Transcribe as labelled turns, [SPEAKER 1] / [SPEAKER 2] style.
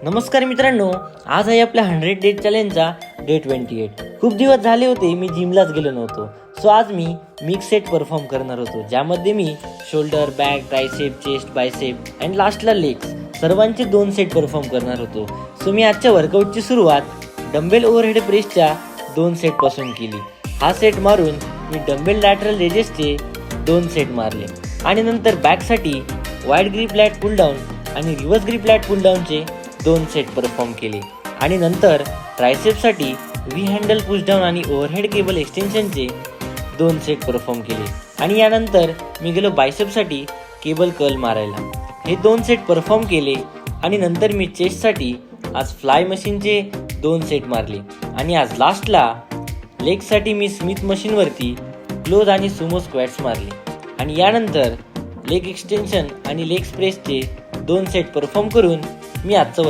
[SPEAKER 1] नमस्कार मित्रांनो, आज आहे आपल्या 100 डेज चॅलेंजचा डे 28. खूप दिवस झाले होते मी जिमलाच गेलो नव्हतो. सो आज मी मिक्स सेट परफॉर्म करणार होतो, ज्यामध्ये मी shoulder, back, tricep, chest, bicep and लास्टला लेग्स सर्वांचे 2 सेट परफॉर्म करणार होतो. सो मी आजच्या वर्कआउटची सुरुवात डंबेल ओव्हरहेड प्रेसच्या 2 सेट पासून केली. हा सेट मारून मी डंबेल लॅटरल रेजेसचे 2 सेट मारले आणि नंतर बॅकसाठी वाईड ग्रिप लॅट पुल डाऊन आणि रिव्हर्स ग्रिप लॅट पुल डाऊनचे 2 सेट परफॉर्म केले आणि नंतर ट्रायसेपसाठी व्ही हँडल पुश डाऊन आणि ओव्हरहेड केबल एक्सटेन्शनचे 2 सेट परफॉर्म केले आणि यानंतर मी गेलो बायसेपसाठी केबल कर्ल मारायला. हे 2 सेट परफॉर्म केले आणि नंतर मी चेस्टसाठी आज फ्लाय मशीनचे 2 सेट मारले आणि आज लास्टला लेगसाठी मी स्मिथ मशीनवरती क्लोज आणि सुमो स्क्वॅट्स मारले आणि यानंतर लेग एक्सटेन्शन आणि लेग प्रेसचे 2 सेट परफॉर्म करून मी आजचं